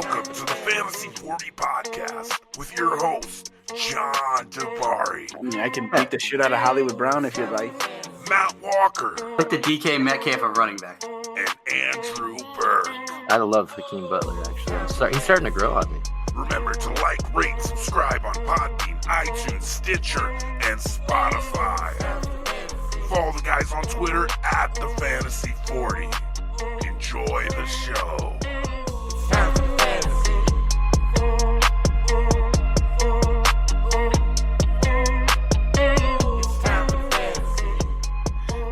Welcome to the Fantasy 40 podcast with your host, John Dabari. I can beat the shit out of Hollywood Brown if you'd like. Matt Walker. Like the DK Metcalf of running back. And Andrew Berg. I love Hakeem Butler, actually. He's starting to grow on me. Remember to like, rate, subscribe on Podbean, iTunes, Stitcher, and Spotify. Follow the guys on Twitter at the Fantasy 40. Enjoy the show.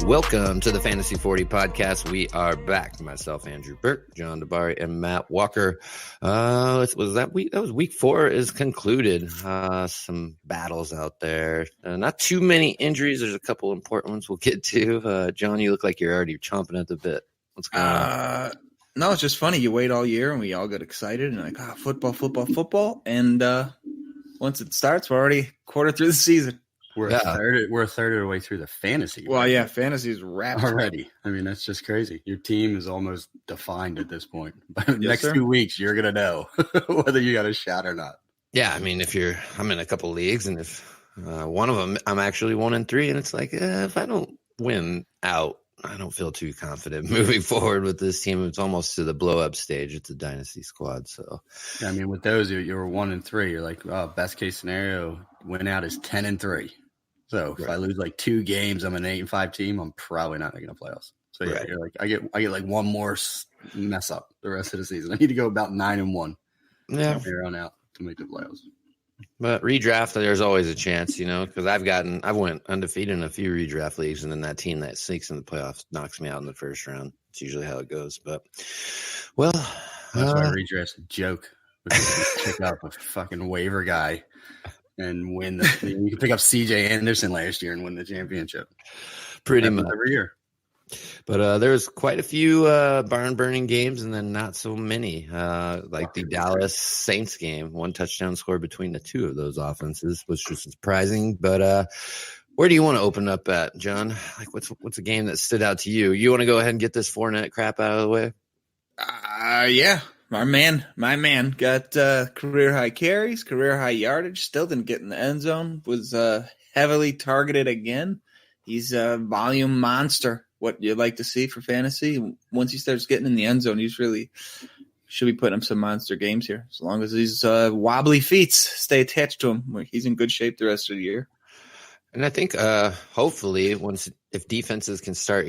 Welcome to the Fantasy 40 podcast. We are back. Myself, Andrew Burke, John Dabari, and Matt Walker. Was that week? That was week 4 is concluded. Some battles out there. Not too many injuries. There's a couple important ones we'll get to. John, you look like you're already chomping at the bit. What's going on? No, it's just funny. You wait all year and we all get excited and like, football. And once it starts, we're already quarter through the season. We're a third of the way through the fantasy. Well, yeah, fantasy's wrapped already. I mean, that's just crazy. Your team is almost defined at this point. By the next sir. 2 weeks, you're gonna know whether you got a shot or not. Yeah, I mean, I'm in a couple leagues, and if one of them I'm actually 1-3, and it's like if I don't win out, I don't feel too confident moving forward with this team. It's almost to the blow up stage. It's a dynasty squad. So, I mean, with those, you were 1-3. You're like, oh, best case scenario, win out is 10-3. So if I lose like 2 games, I'm an 8-5 team. I'm probably not making the playoffs. So yeah, you're like, I get like one more mess up the rest of the season. I need to go about 9-1. Yeah, from here on out to make the playoffs. But redraft, there's always a chance, because I've went undefeated in a few redraft leagues, and then that team that sneaks in the playoffs knocks me out in the first round. It's usually how it goes. But that's why redraft's a joke. Because you pick up a fucking waiver guy and win you can pick up CJ Anderson last year and win the championship. Pretty much every year. But there was quite a few barn-burning games, and then not so many. Like the Dallas Saints game, 1 touchdown score between the 2 of those offenses, which was surprising. But where do you want to open up at, John? Like, what's a game that stood out to you? You want to go ahead and get this Fournette crap out of the way? Yeah. My man got career high carries, career high yardage, still didn't get in the end zone, was heavily targeted again. He's a volume monster, what you'd like to see for fantasy. Once he starts getting in the end zone, he's really should be putting up some monster games here. As long as these wobbly feet stay attached to him, he's in good shape the rest of the year. And I think hopefully if defenses can start,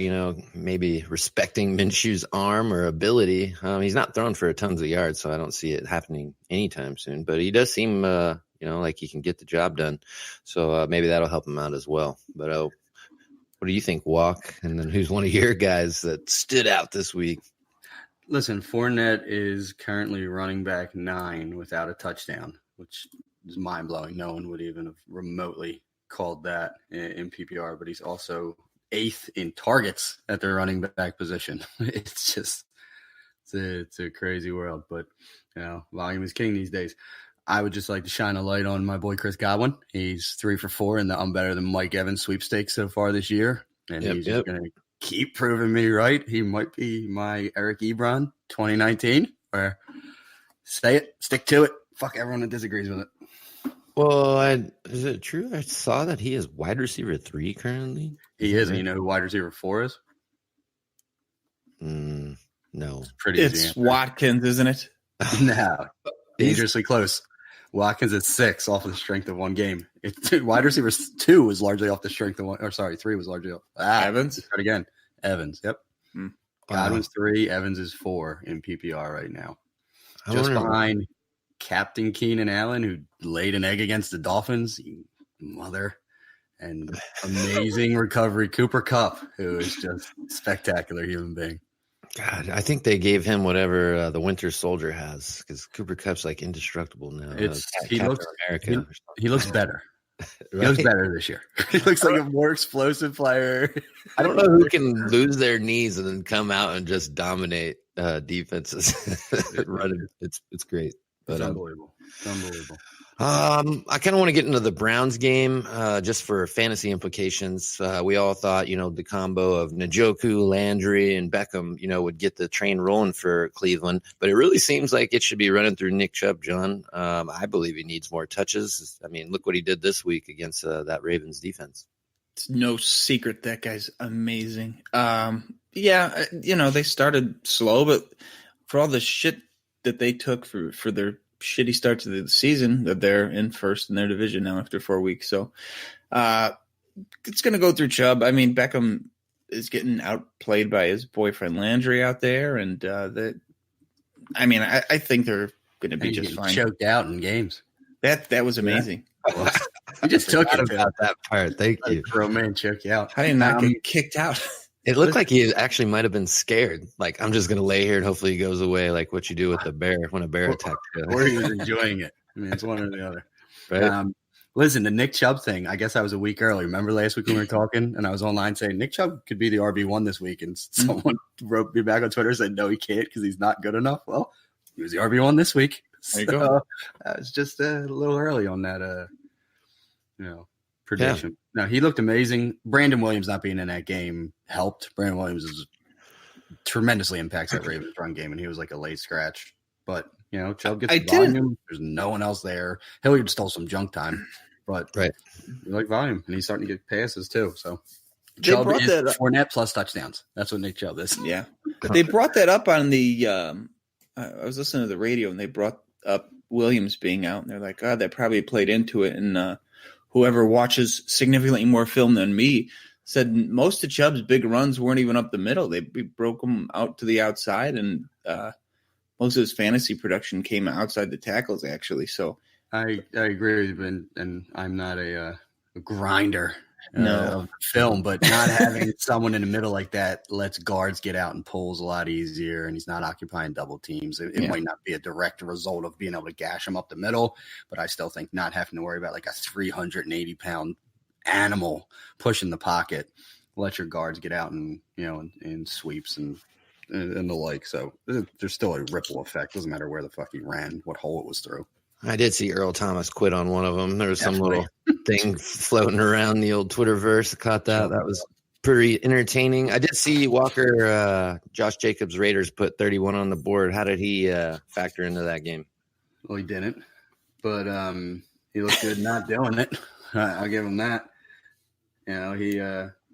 maybe respecting Minshew's arm or ability, he's not thrown for tons of yards, so I don't see it happening anytime soon. But he does seem, like he can get the job done. So maybe that'll help him out as well. But what do you think, Walk? And then who's one of your guys that stood out this week? Listen, Fournette is currently running back 9 without a touchdown, which is mind-blowing. No one would even have remotely called that in PPR, but he's also 8th in targets at their running back position. It's just it's a crazy world, but volume is king these days. I would just like to shine a light on my boy Chris Godwin. He's 3 for 4 in the I'm better than Mike Evans sweepstakes so far this year, and he's just going to keep proving me right. He might be my Eric Ebron 2019, where say it, stick to it, fuck everyone that disagrees with it. Well, is it true? I saw that he is wide receiver 3 currently. He is. And you know who wide receiver 4 is? No. It's pretty easy. It's Watkins, isn't it? No. Dangerously close. Watkins at 6 off of the strength of one game. Wide receiver 2 was largely off the strength of 1. Or sorry, 3 was largely off. Evans? Start again. Evans. Yep. Godwin's 3. Evans is 4 in PPR right now. Just behind Captain Keenan Allen, who laid an egg against the Dolphins, you mother, and amazing recovery Cooper Kupp, who is just spectacular human being. God, I think they gave him whatever the Winter Soldier has, because Cooper Kupp's like indestructible now. He looks better. Right? He looks better this year. He looks like a more explosive player. I don't know who can lose their knees and then come out and just dominate defenses. Running, it's great. But unbelievable. I kind of want to get into the Browns game just for fantasy implications. We all thought, the combo of Njoku, Landry, and Beckham, would get the train rolling for Cleveland. But it really seems like it should be running through Nick Chubb, John. I believe he needs more touches. I mean, look what he did this week against that Ravens defense. It's no secret that guy's amazing. They started slow, but for all the shit that they took for their shitty start to the season, that they're in first in their division now after 4 weeks. So it's going to go through Chubb. I mean, Beckham is getting outplayed by his boyfriend Landry out there. And I think they're going to be just fine. Choked out in games. That was amazing. Yeah. You just took it about that part. Thank you. Pro man choke you out. How did he not get kicked out? It looked like he actually might have been scared. Like, I'm just going to lay here and hopefully he goes away, like what you do with the bear when a bear attacks you. Or he was enjoying it. I mean, it's one or the other. Right? Listen, the Nick Chubb thing, I guess I was a week early. Remember last week when we were talking and I was online saying Nick Chubb could be the RB1 this week, and someone wrote me back on Twitter and said, no, he can't because he's not good enough. Well, he was the RB1 this week. There you go. I was just a little early on that, prediction. No, he looked amazing. Brandon Williams not being in that game helped. Brandon Williams is tremendously impacts that Ravens run game, and he was like a late scratch. But, Chubb gets the volume. There's no one else there. Hilliard stole some junk time, but right. You like volume, and he's starting to get passes too. So They Chubb brought is that up. Fournette plus touchdowns. That's what Nick Chubb is. Yeah. But they brought that up on the I was listening to the radio, and they brought up Williams being out, and they're like, that probably played into it. And whoever watches significantly more film than me said most of Chubb's big runs weren't even up the middle. They broke them out to the outside, and most of his fantasy production came outside the tackles, actually. So I agree with you, and I'm not a grinder No. of film, but not having someone in the middle like that lets guards get out and pulls a lot easier, and he's not occupying double teams. It might not be a direct result of being able to gash him up the middle, but I still think not having to worry about like a 380-pound animal pushing the pocket, let your guards get out and in sweeps and the like. So there's still a ripple effect. Doesn't matter where the fuck he ran, what hole it was through. I did see Earl Thomas quit on one of them. There was some little thing floating around the old Twitterverse. Caught that. That was pretty entertaining. I did see Walker, Josh Jacobs Raiders put 31 on the board. How did he factor into that game? Well, he didn't, but he looked good not doing it. I'll give him that. He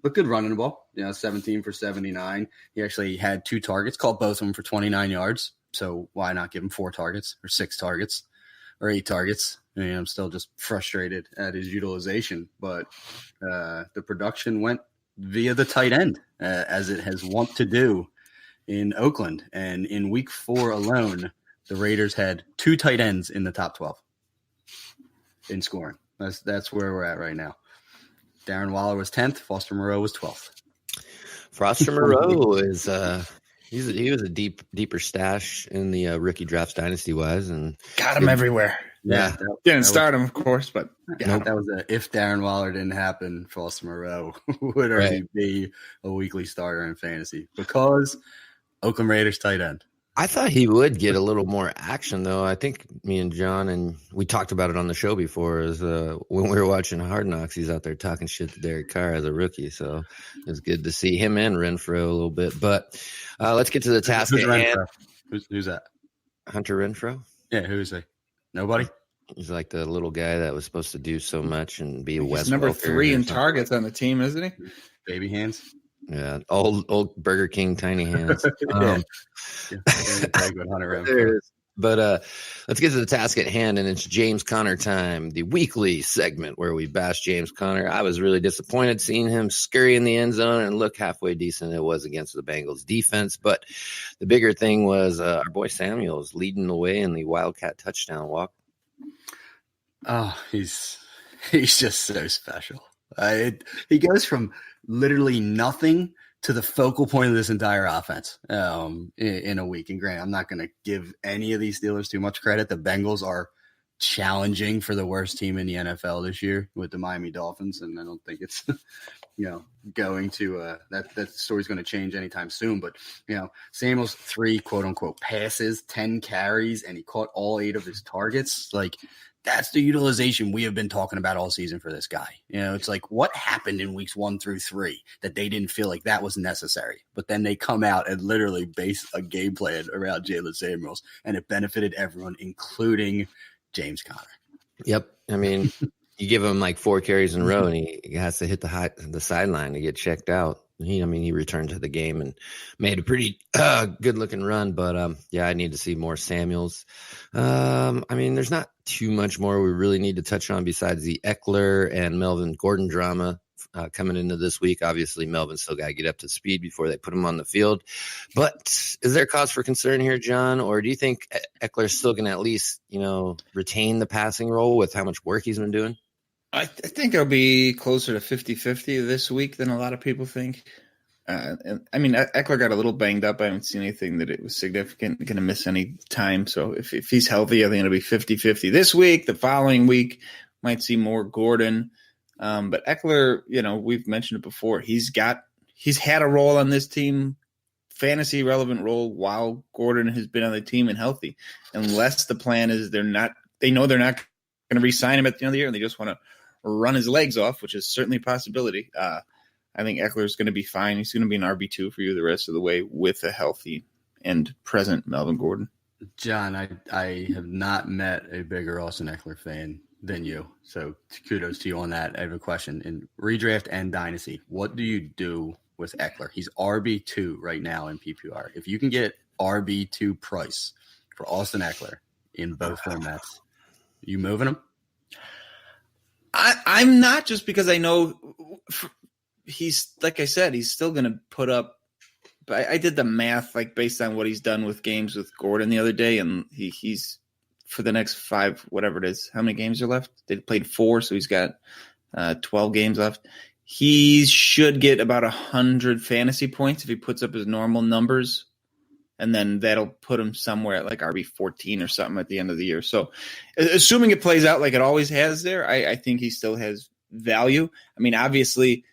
looked good running the ball. 17 for 79. He actually had 2 targets, caught both of them for 29 yards. So why not give him 4 targets or 6 targets or 8 targets? I mean, I'm still just frustrated at his utilization, but the production went via the tight end, as it has want to do in Oakland. And in week 4 alone, the Raiders had 2 tight ends in the top 12 in scoring. That's where we're at right now. Darren Waller was 10th. Foster Moreau was 12th. Foster Moreau is he was a deeper stash in the rookie drafts dynasty wise, and got him everywhere. Yeah, Didn't start him, of course, but that was if Darren Waller didn't happen, Foster Moreau would already be a weekly starter in fantasy because Oakland Raiders tight end. I thought he would get a little more action, though. I think me and John, and we talked about it on the show before, is when we were watching Hard Knocks, he's out there talking shit to Derek Carr as a rookie. So it was good to see him and Renfro a little bit. But let's get to the task at hand. Who's that? Hunter Renfro? Yeah, who is he? Nobody? He's like the little guy that was supposed to do so much and be a Wes he's number Welker 3 in targets on the team, isn't he? Baby hands. Yeah, old Burger King tiny hands. But let's get to the task at hand, and it's James Conner time, the weekly segment where we bash James Conner. I was really disappointed seeing him scurry in the end zone and look halfway decent. It was against the Bengals defense, but the bigger thing was our boy Samuels leading the way in the Wildcat touchdown walk. Oh, he's just so special. He goes from literally nothing to the focal point of this entire offense in a week. And granted, I'm not going to give any of these Steelers too much credit. The Bengals are challenging for the worst team in the NFL this year with the Miami Dolphins, and I don't think it's going to that story's going to change anytime soon. But Samuel's 3 quote unquote passes, 10 carries, and he caught all 8 of his targets. Like, that's the utilization we have been talking about all season for this guy. It's like, what happened in weeks 1 through 3 that they didn't feel like that was necessary? But then they come out and literally base a game plan around Jaylen Samuels, and it benefited everyone, including James Conner. Yep. I mean, you give him like 4 carries in a row, and he has to hit the sideline to get checked out. He returned to the game and made a pretty good-looking run. But, I need to see more Samuels. There's not too much more we really need to touch on besides the Eckler and Melvin Gordon drama coming into this week. Obviously, Melvin still got to get up to speed before they put him on the field. But is there cause for concern here, John? Or do you think Eckler's still going to at least, retain the passing role with how much work he's been doing? I think it'll be closer to 50-50 this week than a lot of people think. Eckler got a little banged up. I haven't seen anything that it was significant, going to miss any time. So if he's healthy, I think it'll be 50-50 this week. The following week, might see more Gordon. But Eckler, we've mentioned it before. He's had a role on this team, fantasy relevant role, while Gordon has been on the team and healthy. Unless the plan is they know they're not going to re-sign him at the end of the year and they just want to run his legs off, which is certainly a possibility. I think Eckler's going to be fine. He's going to be an RB2 for you the rest of the way with a healthy and present Melvin Gordon. John, I have not met a bigger Austin Eckler fan than you. So kudos to you on that. I have a question. In redraft and dynasty, what do you do with Eckler? He's RB2 right now in PPR. If you can get RB2 price for Austin Eckler in both formats, you moving him? I'm not, just because I know he's, like I said, he's still going to put up. But I did the math, like, based on what he's done with games with Gordon the other day, and he's for the next 5, whatever it is. How many games are left? They played 4, so he's got 12 games left. He should get about 100 fantasy points if he puts up his normal numbers, and then that'll put him somewhere at like RB14 or something at the end of the year. So assuming it plays out like it always has there, I think he still has value. I mean, obviously,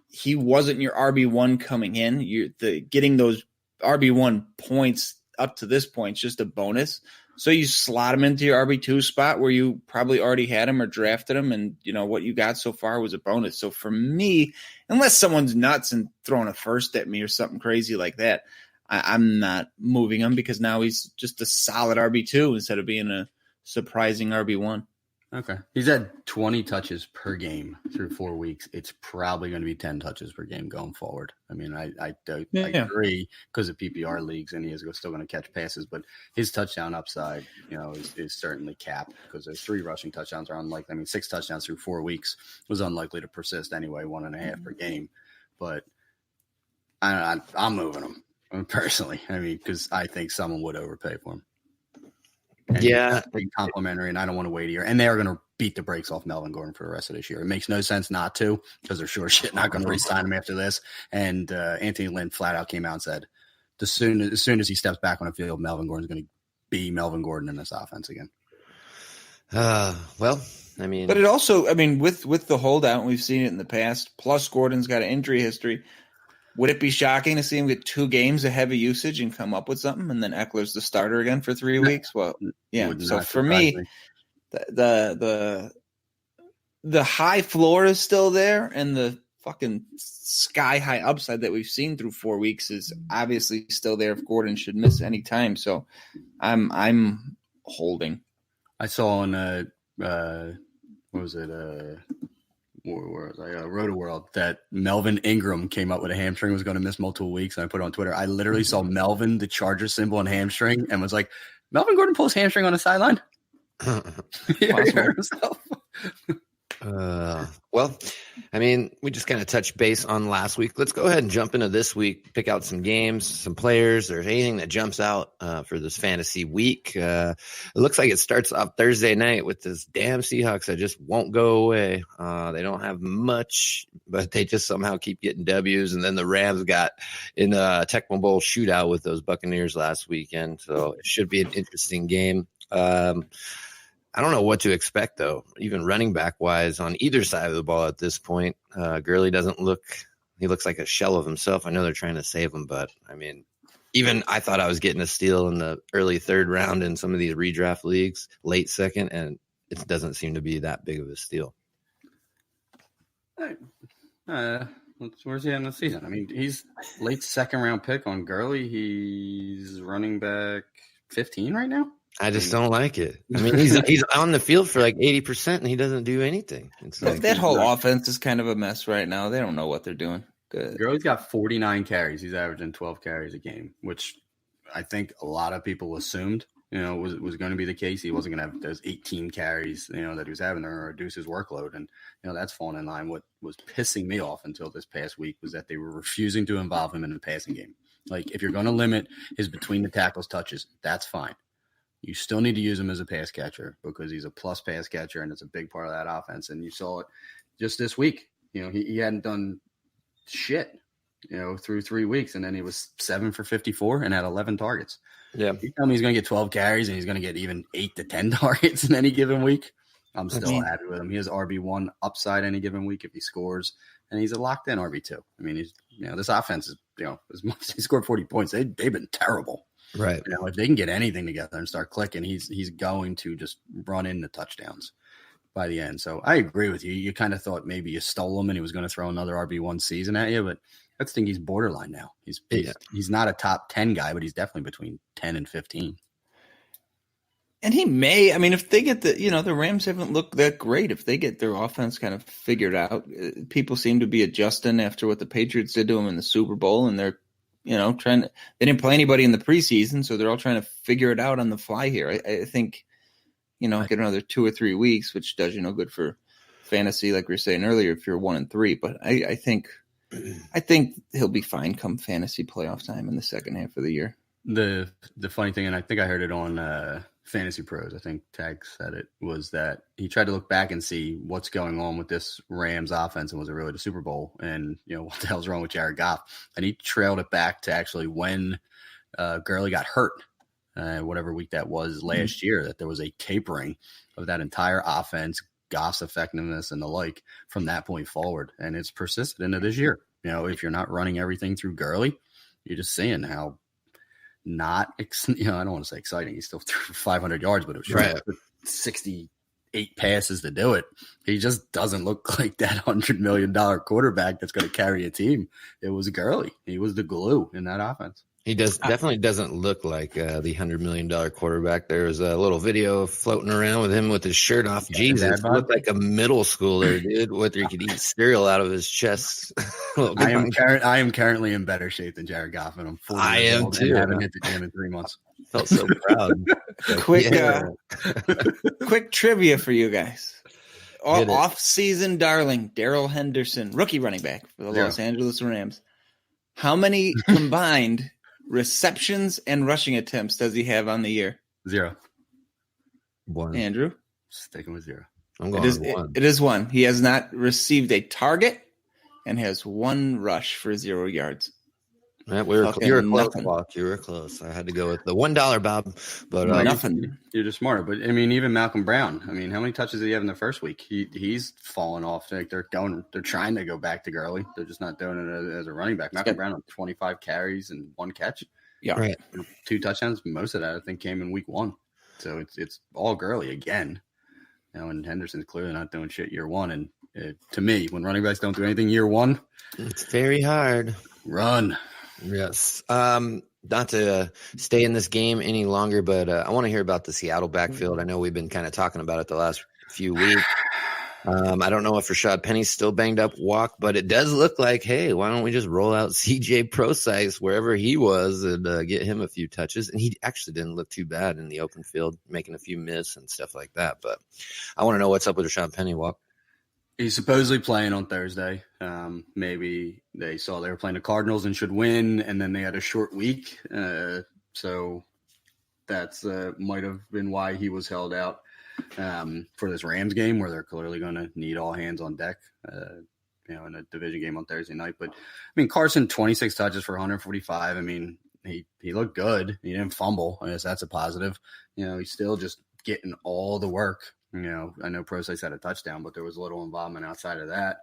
he wasn't your RB1 coming in. Getting those RB1 points up to this point is just a bonus. So you slot him into your RB2 spot where you probably already had him or drafted him, and what you got so far was a bonus. So for me, unless someone's nuts and throwing a first at me or something crazy like that, I'm not moving him, because now he's just a solid RB2 instead of being a surprising RB1. Okay. He's had 20 touches per game through 4 weeks. It's probably going to be 10 touches per game going forward. I mean, I agree because of PPR leagues, and he is still going to catch passes, but his touchdown upside, is certainly capped, because those 3 rushing touchdowns are unlikely. I mean, 6 touchdowns through 4 weeks was unlikely to persist anyway, 1.5 per game. But I'm moving him personally. I mean, because I think someone would overpay for him. And yeah, complimentary, and I don't want to wait a year. And they are going to beat the brakes off Melvin Gordon for the rest of this year. It makes no sense not to, because they're sure shit not going to re-sign him after this. And Anthony Lynn flat out came out and said, as soon as he steps back on the field, Melvin Gordon's going to be Melvin Gordon in this offense again. Well, I mean, but it also, with the holdout, we've seen it in the past. Plus, Gordon's got an injury history. Would it be shocking to see him get 2 games of heavy usage and come up with something, and then Eckler's the starter again for 3 weeks? Well, yeah. So for me, the high floor is still there, and the fucking sky high upside that we've seen through 4 weeks is obviously still there if Gordon should miss any time. So I'm holding. I saw on what was it? Roto-World that Melvin Ingram came up with a hamstring, was going to miss multiple weeks, and I put it on Twitter. I literally saw Melvin, the Charger symbol, and hamstring, and was like, Melvin Gordon pulls hamstring on the sideline? Well, we just kind of touched base on last week. Let's go ahead and jump into this week, pick out some games, some players, or anything that jumps out for this fantasy week. It looks like it starts off Thursday night with this damn Seahawks that just won't go away. They don't have much, but they just somehow keep getting W's. And then the Rams got in the Tecmo Bowl shootout with those Buccaneers last weekend. So it should be an interesting game. I don't know what to expect, though, even running back wise on either side of the ball at this point. Gurley he looks like a shell of himself. I know they're trying to save him, but I mean, even I thought I was getting a steal in the early third round in some of these redraft leagues, late second, and it doesn't seem to be that big of a steal. Where's he at in the season? I mean, he's late second round pick on Gurley. He's running back 15 right now. I just don't like it. I mean, he's on the field for like 80% and he doesn't do anything. It's like, that whole offense is kind of a mess right now. They don't know what they're doing. Good. Gurley's got 49 carries. He's averaging 12 carries a game, which I think a lot of people assumed, was going to be the case. He wasn't going to have those 18 carries, that he was having to reduce his workload. And, that's fallen in line. What was pissing me off until this past week was that they were refusing to involve him in the passing game. Like, if you're going to limit his between the tackles touches, that's fine. You still need to use him as a pass catcher because he's a plus pass catcher and it's a big part of that offense. And you saw it just this week. He hadn't done shit, through 3 weeks. And then he was 7 for 54 and had 11 targets. Yeah. You tell me he's going to get 12 carries and he's going to get even 8 to 10 targets in any given week. I'm still happy with him. He has RB1 upside any given week if he scores, and he's a locked in RB2. I mean, this offense is, as much as he scored 40 points, they've been terrible. Right. If they can get anything together and start clicking, he's going to just run into touchdowns by the end. So I agree with you. You kind of thought maybe you stole him and he was going to throw another RB1 season at you, but I think he's borderline now. He's not a top 10 guy, but he's definitely between 10 and 15. And he may, if they get the Rams haven't looked that great. If they get their offense kind of figured out, people seem to be adjusting after what the Patriots did to them in the Super Bowl, and they're, they didn't play anybody in the preseason, so they're all trying to figure it out on the fly here. I think, get another 2 or 3 weeks, which does you no good for fantasy, like we were saying earlier, if you're 1-3. But I think he'll be fine come fantasy playoff time in the second half of the year. The funny thing, and I think I heard it on Fantasy Pros, I think Tag said it, was that he tried to look back and see what's going on with this Rams offense and was it really the Super Bowl, and what the hell's wrong with Jared Goff, and he trailed it back to actually when Gurley got hurt, whatever week that was last year, that there was a tapering of that entire offense, Goff's effectiveness and the like from that point forward, and it's persisted into this year. If you're not running everything through Gurley, you're just seeing how I don't want to say exciting. He still threw 500 yards, but it was right. 68 passes to do it. He just doesn't look like that $100 million quarterback that's going to carry a team. It was Gurley. He was the glue in that offense. He definitely doesn't look like the $100 million quarterback. There was a little video floating around with him with his shirt off. Jesus, he looked like a middle schooler, dude. Whether he could eat cereal out of his chest. I am currently in better shape than Jared Goff, and I'm 40 I years am old too. And haven't hit the gym in 3 months. Felt so proud. Quick trivia for you guys. Off-season darling, Darrell Henderson, rookie running back for the Los Angeles Rams. How many combined receptions and rushing attempts does he have on the year? 0. 1. Andrew? Sticking with 0. I'm going with 1. It is 1. He has not received a target and has 1 rush for 0 yards. Yeah, you were close, Walk. You were close. I had to go with the $1, Bob. But nothing. You're just smarter. But even Malcolm Brown. How many touches did he have in the first week? He's fallen off. Like they're trying to go back to Gurley. They're just not doing it as a running back. Malcolm Brown on 25 carries and 1 catch. Yeah, right. 2 touchdowns. Most of that I think came in week 1. So it's all Gurley again. And Henderson's clearly not doing shit year 1. And to me, when running backs don't do anything year 1, it's very hard. Run. Yes. Not to stay in this game any longer, but I want to hear about the Seattle backfield. I know we've been kind of talking about it the last few weeks. I don't know if Rashad Penny's still banged up, but it does look like, hey, why don't we just roll out CJ Prosise wherever he was and get him a few touches? And he actually didn't look too bad in the open field, making a few miss and stuff like that. But I want to know what's up with Rashad Penny, Walk. He's supposedly playing on Thursday. Maybe they saw they were playing the Cardinals and should win, and then they had a short week. So that's might have been why he was held out for this Rams game, where they're clearly going to need all hands on deck, in a division game on Thursday night. But, Carson, 26 touches for 145. He looked good. He didn't fumble. I guess that's a positive. He still just getting all the work. You know, I know Prosise had a touchdown, but there was little involvement outside of that.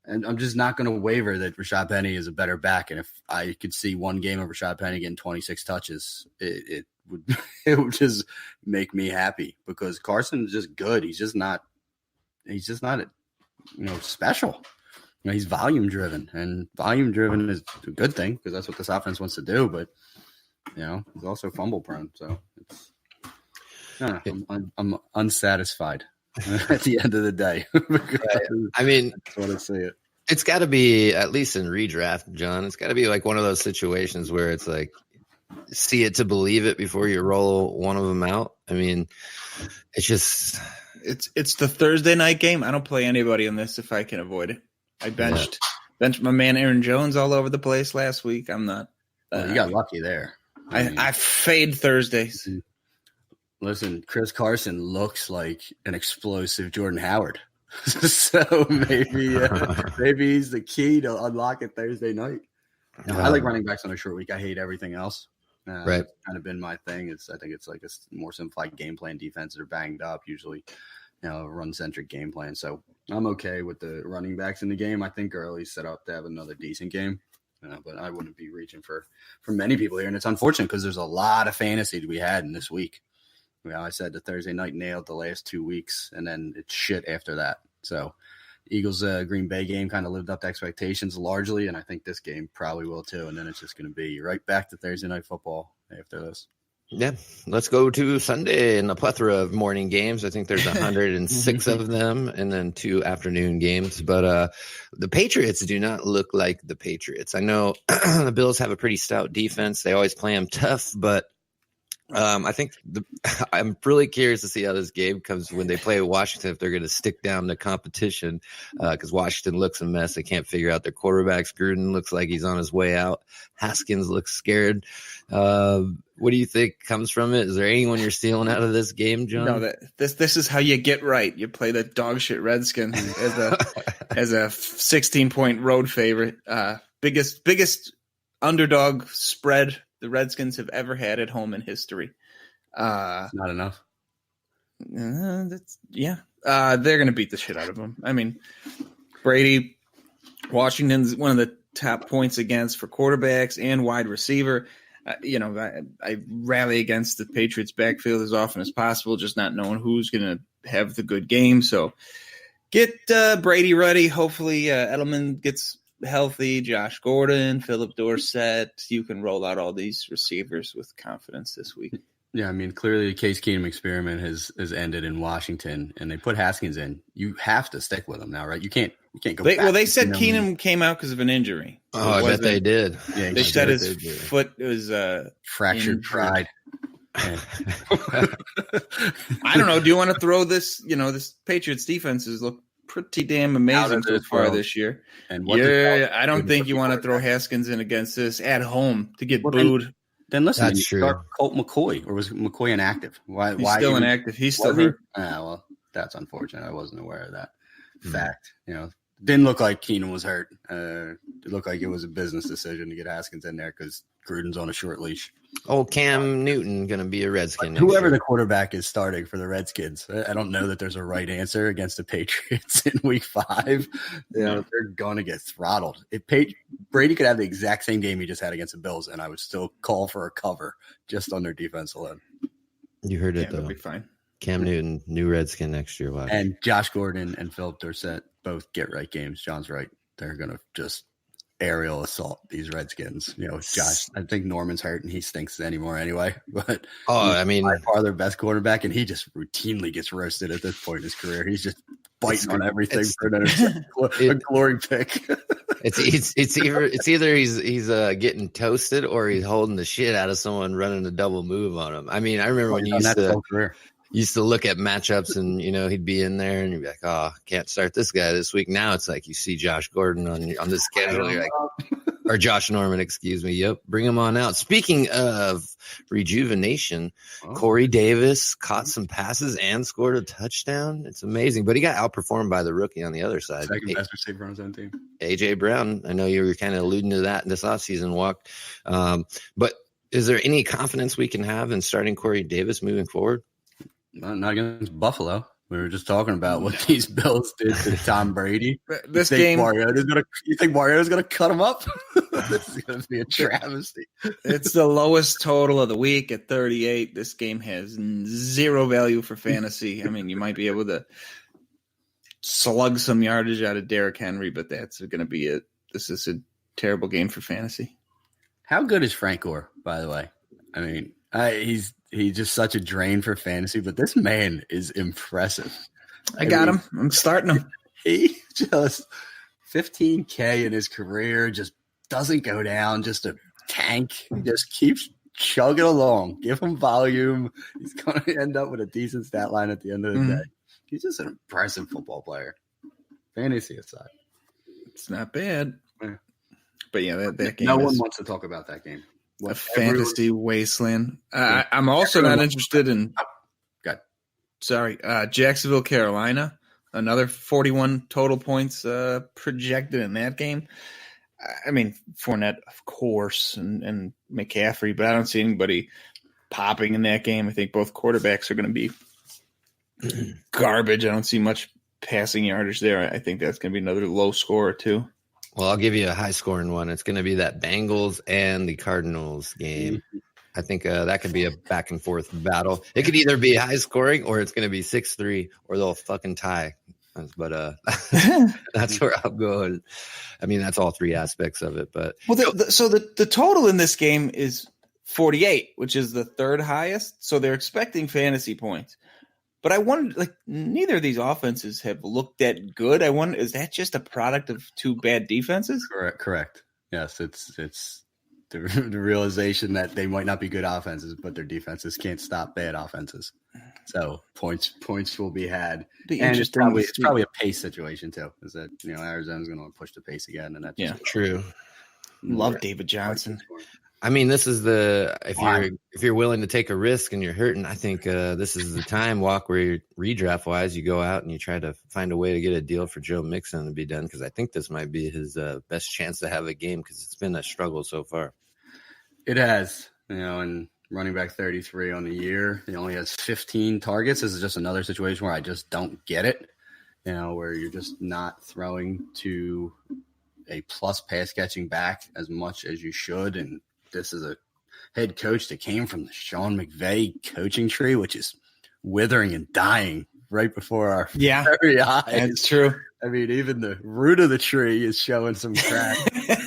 And I'm just not going to waver that Rashad Penny is a better back. And if I could see one game of Rashad Penny getting 26 touches, it would it would just make me happy, because Carson's just good. He's just not special. You know, he's volume driven, and volume driven is a good thing because that's what this offense wants to do. But you know, he's also fumble prone, so it's. I'm unsatisfied at the end of the day. I mean, that's what I see it. It's got to be, at least in redraft, John, it's got to be like one of those situations where it's like, see it to believe it before you roll one of them out. I mean, it's just. It's the Thursday night game. I don't play anybody on this if I can avoid it. I benched my man Aaron Jones all over the place last week. I'm not. You got lucky there. I fade Thursdays. Listen, Chris Carson looks like an explosive Jordan Howard. So maybe he's the key to unlock it Thursday night. I like running backs on a short week. I hate everything else. Right. It's kind of been my thing. I think it's like a more simplified game plan. Defenses are banged up, usually, run-centric game plan. So I'm okay with the running backs in the game. I think Gurley's set up to have another decent game. But I wouldn't be reaching for many people here. And it's unfortunate because there's a lot of fantasy to be had in this week. I said the Thursday night nailed the last 2 weeks, and then it's shit after that. So Eagles Green Bay game kind of lived up to expectations largely, and I think this game probably will too. And then it's just going to be right back to Thursday night football after this. Yeah, let's go to Sunday in a plethora of morning games. I think there's 106 of them, and then 2 afternoon games. But the Patriots do not look like the Patriots. I know the Bills have a pretty stout defense. They always play them tough, but I think I'm really curious to see how this game comes when they play Washington, if they're going to stick down the competition, because Washington looks a mess. They can't figure out their quarterbacks. Gruden looks like he's on his way out. Haskins looks scared. What do you think comes from it? Is there anyone you're stealing out of this game, John? No, this is how you get right. You play the dog shit Redskins as a 16-point road favorite. Biggest underdog spread the Redskins have ever had at home in history. Not enough. They're going to beat the shit out of them. I mean, Brady, Washington's one of the top points against for quarterbacks and wide receiver. I rally against the Patriots backfield as often as possible, just not knowing who's going to have the good game. So get Brady ready. Hopefully Edelman gets healthy, Josh Gordon, Philip Dorsett. You can roll out all these receivers with confidence this week. Yeah, I mean, clearly the Case Keenum experiment has ended in Washington, and they put Haskins in. You have to stick with him now, right? You can't go back. Well, they said Keenum came out because of an injury. Oh, I bet they did. Yeah, they said his foot was fractured pride. I don't know. Do you want to throw this? This Patriots defenses look pretty damn amazing so far this year. And I don't think you want to throw Haskins in against this at home to get booed. Then listen, that's true. Start Colt McCoy, or was McCoy inactive? Why? Still inactive. He's still hurt. Well, that's unfortunate. I wasn't aware of that fact. Didn't look like Keenum was hurt. It looked like it was a business decision to get Haskins in there because Gruden's on a short leash. Oh, Cam Newton going to be a Redskin. Whoever the quarterback is starting for the Redskins, I don't know that there's a right answer against the Patriots in Week 5. They're going to get throttled. Brady could have the exact same game he just had against the Bills, and I would still call for a cover just on their defense alone. You heard it, though. It'll be fine. Cam Newton, new Redskin next year. Wow. And Josh Gordon and Philip Dorsett both get right games. John's right. They're going to just aerial assault these Redskins. Josh, I think Norman's hurt and he stinks anymore anyway. But by far their best quarterback, and he just routinely gets roasted at this point in his career. He's just biting on everything for a glory pick. It's either he's getting toasted or he's holding the shit out of someone running a double move on him. I mean, I remember when you used to look at matchups and, he'd be in there and you'd be like, oh, can't start this guy this week. Now it's like you see Josh Gordon on the schedule. You're like, or Josh Norman, excuse me. Yep. Bring him on out. Speaking of rejuvenation, Corey Davis caught some passes and scored a touchdown. It's amazing, but he got outperformed by the rookie on the other side. Second best receiver on his own team. A.J. Brown. I know you were kind of alluding to that in this offseason walk. But is there any confidence we can have in starting Corey Davis moving forward? Not against Buffalo. We were just talking about what these Bills did to Tom Brady. This game, You think Mariota's gonna cut him up? This is gonna be a travesty. it's the lowest total of the week at 38. This game has zero value for fantasy. I mean, you might be able to slug some yardage out of Derrick Henry, but that's going to be it. This is a terrible game for fantasy. How good is Frank Gore, by the way? I mean, he's just such a drain for fantasy, but this man is impressive. I got him. I'm starting him. He just 15K in his career, just doesn't go down, just a tank. He just keeps chugging along. Give him volume. He's going to end up with a decent stat line at the end of the day. He's just an impressive football player. Fantasy aside. It's not bad. Yeah. But yeah, that game no one wants to talk about that game. a fantasy wasteland. I'm also not interested in Jacksonville, Carolina. Another 41 total points projected in that game. I mean, Fournette, of course, and McCaffrey, but I don't see anybody popping in that game. I think both quarterbacks are going to be garbage. I don't see much passing yardage there. I think that's going to be another low score or two. Well, I'll give you a high-scoring one. It's going to be that Bengals and the Cardinals game. I think that could be a back-and-forth battle. It could either be high-scoring or it's going to be 6-3 or they'll fucking tie. But that's where I'm going. I mean, that's all three aspects of it. But so the total in this game is 48, which is the third highest. So they're expecting fantasy points. But I wondered, neither of these offenses have looked that good. I wonder, is that just a product of two bad defenses? Correct. Yes, it's the realization that they might not be good offenses, but their defenses can't stop bad offenses. So points will be had. And it's probably a pace situation too. Is that Arizona's going to push the pace again, and that's true. Love David Johnson. I mean, this is if you're willing to take a risk and you're hurting, I think this is the time, Walk, where you're redraft wise, you go out and you try to find a way to get a deal for Joe Mixon to be done, because I think this might be his best chance to have a game, because it's been a struggle so far. It has, and running back 33 on the year, he only has 15 targets. This is just another situation where I just don't get it, where you're just not throwing to a plus pass catching back as much as you should, and this is a head coach that came from the Sean McVay coaching tree, which is withering and dying right before our very eyes. That's true. I mean, even the root of the tree is showing some crack.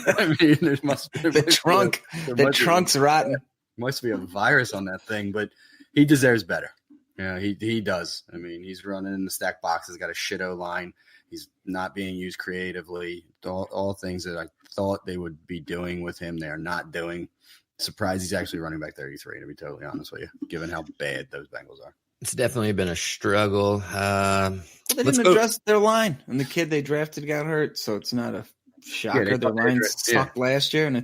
I mean, the trunk's rotten. Must be a virus on that thing, but he deserves better. He does. I mean, he's running in the stack boxes, got a shit O-line. He's not being used creatively. All things that I thought they would be doing with him, they are not doing. Surprised he's actually running back 33, to be totally honest with you, given how bad those Bengals are. It's definitely been a struggle. They didn't address their line, and the kid they drafted got hurt, so it's not a shocker. Yeah, their line sucked last year, and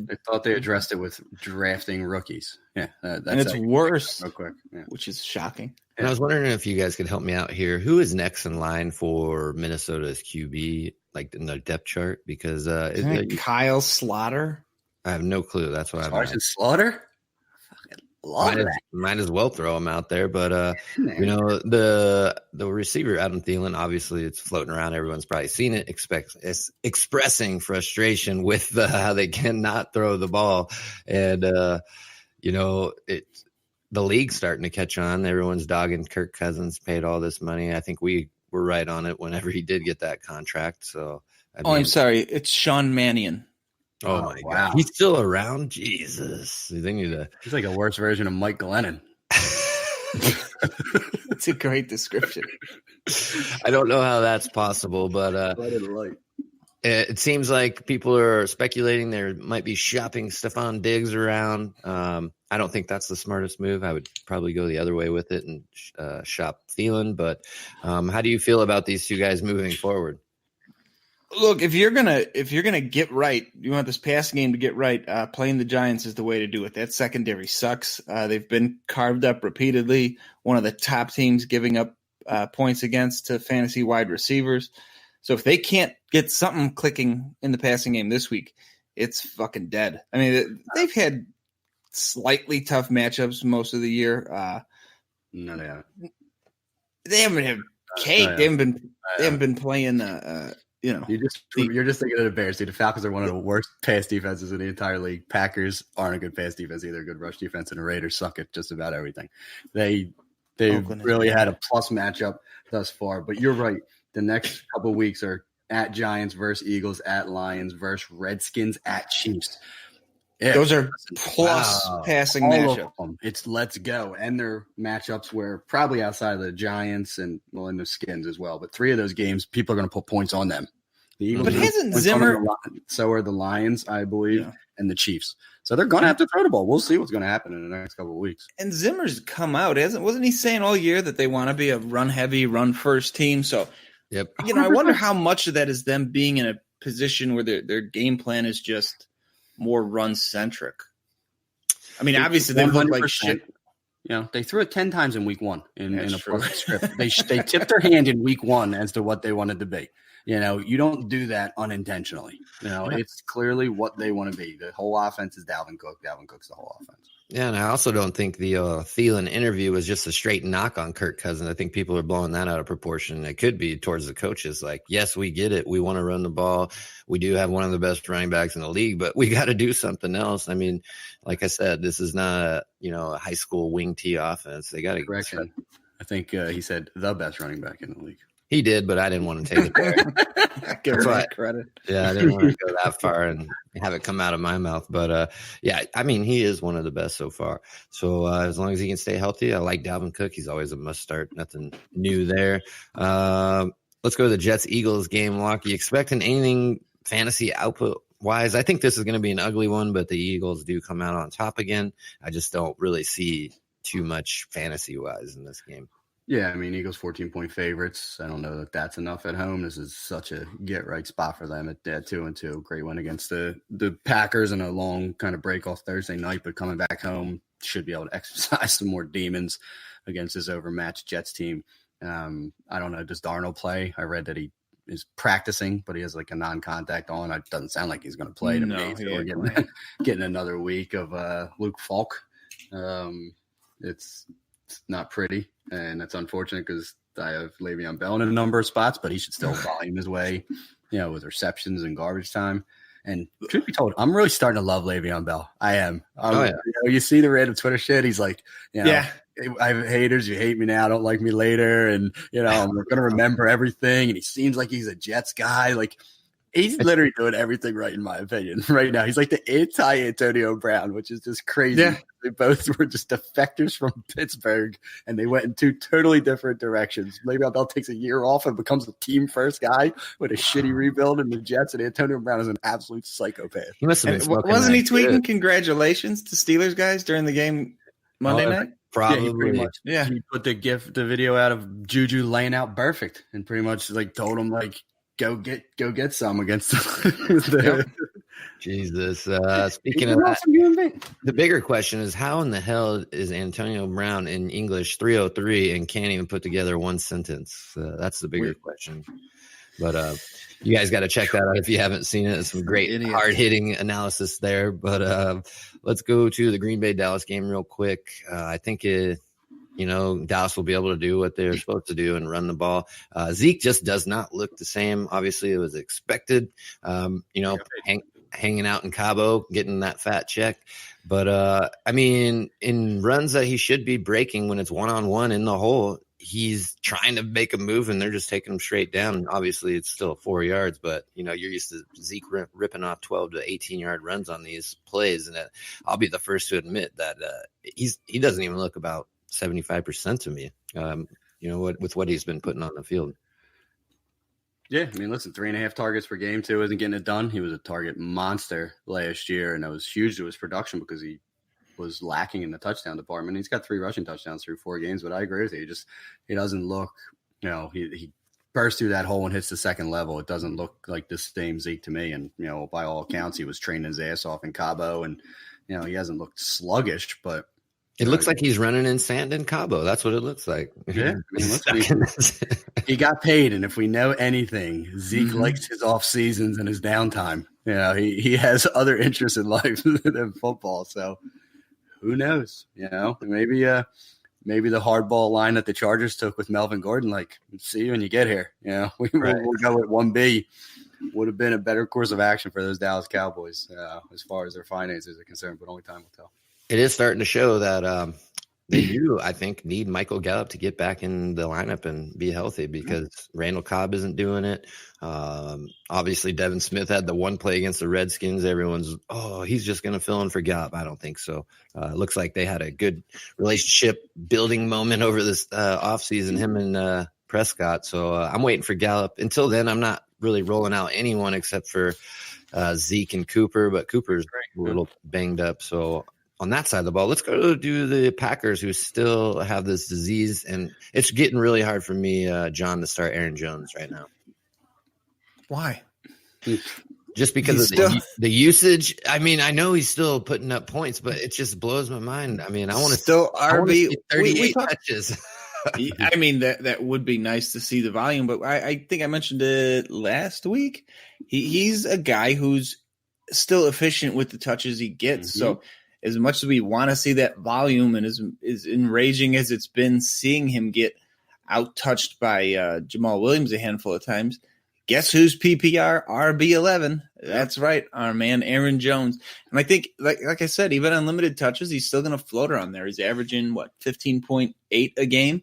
I thought they addressed it with drafting rookies. Yeah, and it's worse, real quick, which is shocking. And I was wondering if you guys could help me out here. Who is next in line for Minnesota's QB, in the depth chart? Because Kyle Slaughter? I have no clue. That's why I'm Slaughter. Might as well throw him out there. But the receiver Adam Thielen, obviously it's floating around. Everyone's probably seen it. Expressing frustration with how they cannot throw the ball, and the league's starting to catch on. Everyone's dogging Kirk Cousins, paid all this money. I think we were right on it whenever he did get that contract. So I'm sorry, it's Sean Mannion. Oh my God, he's still around. Jesus, they need to. He's like a worse version of Mike Glennon. It's a great description. I don't know how that's possible, but it seems like people are speculating there might be shopping Stephon Diggs around. I don't think that's the smartest move. I would probably go the other way with it and shop Thielen. But how do you feel about these two guys moving forward? Look, if you're gonna get right, you want this passing game to get right. Playing the Giants is the way to do it. That secondary sucks. They've been carved up repeatedly. One of the top teams giving up points against to fantasy wide receivers. So if they can't get something clicking in the passing game this week, it's fucking dead. I mean, they've had slightly tough matchups most of the year. No, they haven't. They haven't had cake. yeah. They haven't been playing. You're just thinking of the Bears. See, the Falcons are one of the worst pass defenses in the entire league. Packers aren't a good pass defense either. A good rush defense, and the Raiders suck at just about everything. They've really had a plus matchup thus far. But you're right. The next couple of weeks are at Giants versus Eagles, at Lions versus Redskins, at Chiefs. Yeah. Those are plus passing matchups. It's let's go. And they're matchups where probably outside of the Giants and the Skins as well. But 3 of those games, people are going to put points on them. The Eagles, but hasn't Zimmer? So are the Lions, I believe, and the Chiefs. So they're going to have to throw the ball. We'll see what's going to happen in the next couple of weeks. And Zimmer's come out, wasn't he saying all year that they want to be a run-heavy, run-first team? So, yep. I wonder how much of that is them being in a position where their game plan is just more run-centric. I mean, obviously they look like shit. They threw it 10 times in week 1 in a perfect script. They tipped their hand in week 1 as to what they wanted to be. You don't do that unintentionally. It's clearly what they want to be. The whole offense is Dalvin Cook. Dalvin Cook's the whole offense. Yeah, and I also don't think the Thielen interview was just a straight knock on Kirk Cousins. I think people are blowing that out of proportion. It could be towards the coaches. Like, yes, we get it. We want to run the ball. We do have one of the best running backs in the league, but we got to do something else. I mean, like I said, this is not a high school wing tee offense. They got to correction. I think he said the best running back in the league. He did, but I didn't want to take it there. Give him credit. Yeah, I didn't want to go that far and have it come out of my mouth. But, he is one of the best so far. So as long as he can stay healthy, I like Dalvin Cook. He's always a must start. Nothing new there. Let's go to the Jets-Eagles game, Lock. You expecting anything fantasy output-wise? I think this is going to be an ugly one, but the Eagles do come out on top again. I just don't really see too much fantasy-wise in this game. Yeah, I mean, Eagles 14-point favorites. I don't know that that's enough at home. This is such a get-right spot for them at 2-2. Great win against the Packers and a long kind of break off Thursday night, but coming back home, should be able to exercise some more demons against this overmatched Jets team. I don't know. Does Darnold play? I read that he is practicing, but he has like a non-contact on. It doesn't sound like he's going to play to me. So we're getting another week of Luke Falk. It's not pretty, and it's unfortunate because I have Le'Veon Bell in a number of spots, but he should still volume his way, with receptions and garbage time. And truth be told, I'm really starting to love Le'Veon Bell. I am. You see the random Twitter shit. He's like, I have haters. You hate me now. Don't like me later. And, I'm going to remember everything. And he seems like he's a Jets guy. Like, he's literally doing everything right, in my opinion, right now. He's like the anti-Antonio Brown, which is just crazy. Yeah. They both were just defectors from Pittsburgh, and they went in 2 totally different directions. Le'Veon Bell takes a year off and becomes a team-first guy with a shitty rebuild in the Jets, and Antonio Brown is an absolute psychopath. He must have been wasn't he tweeting congratulations to Steelers guys during the game Monday night? Probably. Yeah, pretty much. Yeah. He put the video out of Juju laying out perfect and pretty much told him go get some against the Jesus. Speaking of that, the bigger question is how in the hell is Antonio Brown in English 303 and can't even put together one sentence? That's the bigger question. But you guys got to check that out if you haven't seen it. It's some great hard-hitting analysis there. But let's go to the Green Bay-Dallas game real quick. I think Dallas will be able to do what they're supposed to do and run the ball. Zeke just does not look the same. Obviously, it was expected, hanging out in Cabo, getting that fat check. But, in runs that he should be breaking when it's one-on-one in the hole, he's trying to make a move, and they're just taking him straight down. Obviously, it's still 4 yards, but, you're used to Zeke ripping off 12 to 18-yard runs on these plays. And I'll be the first to admit that he doesn't even look about 75% to me, with what he's been putting on the field. Yeah, listen, 3.5 targets per game too isn't getting it done. He was a target monster last year, and that was huge to his production because he was lacking in the touchdown department. He's got 3 rushing touchdowns through 4 games, but I agree with you. He doesn't look, he bursts through that hole and hits the second level. It doesn't look like the same Zeke to me. And, by all accounts, he was training his ass off in Cabo, and, he hasn't looked sluggish, but it looks like he's running in sand in Cabo. That's what it looks like. Yeah. He got paid. And if we know anything, Zeke likes his off seasons and his downtime. He has other interests in life than football. So who knows? Maybe maybe the hardball line that the Chargers took with Melvin Gordon, like, see you when you get here. We'll go with 1B. Would have been a better course of action for those Dallas Cowboys as far as their finances are concerned, but only time will tell. It is starting to show that they do, I think, need Michael Gallup to get back in the lineup and be healthy because Randall Cobb isn't doing it. Obviously, Devin Smith had the one play against the Redskins. Everyone's, he's just going to fill in for Gallup. I don't think so. It looks like they had a good relationship building moment over this offseason, him and Prescott. So I'm waiting for Gallup. Until then, I'm not really rolling out anyone except for Zeke and Cooper, but Cooper's a little banged up. So on that side of the ball, let's go do the Packers who still have this disease. And it's getting really hard for me, John, to start Aaron Jones right now. Why? Just because of the usage. I mean, I know he's still putting up points, but it just blows my mind. I mean, I want to still RB 38 touches. I mean, that would be nice to see the volume, but I think I mentioned it last week. He's a guy who's still efficient with the touches he gets. Mm-hmm. So as much as we want to see that volume and as enraging as it's been seeing him get out-touched by Jamal Williams a handful of times, guess who's PPR? RB11. That's right, our man Aaron Jones. And I think, like I said, even on limited touches, he's still going to float around there. He's averaging, 15.8 a game?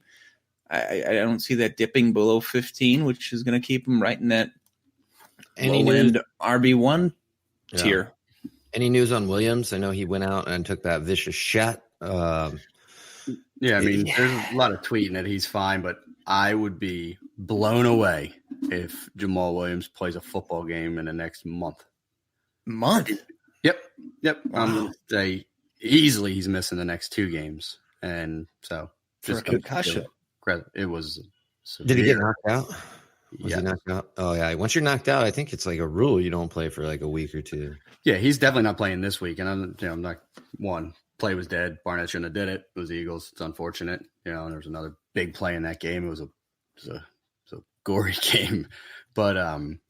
I don't see that dipping below 15, which is going to keep him right in that low-end RB1 tier. Any news on Williams? I know he went out and took that vicious shot. There's a lot of tweeting that he's fine, but I would be blown away if Jamal Williams plays a football game in the next month. Yep. Wow. I'm going to say easily he's missing the next 2 games. And so just for a concussion. It was severe. Did he get knocked out? Was he knocked out? Oh, yeah. Once you're knocked out, I think it's like a rule. You don't play for like a week or 2. Yeah, he's definitely not playing this week. And I'm not one. Play was dead. Barnett shouldn't have did it. It was the Eagles. It's unfortunate. And there was another big play in that game. It was a gory game. But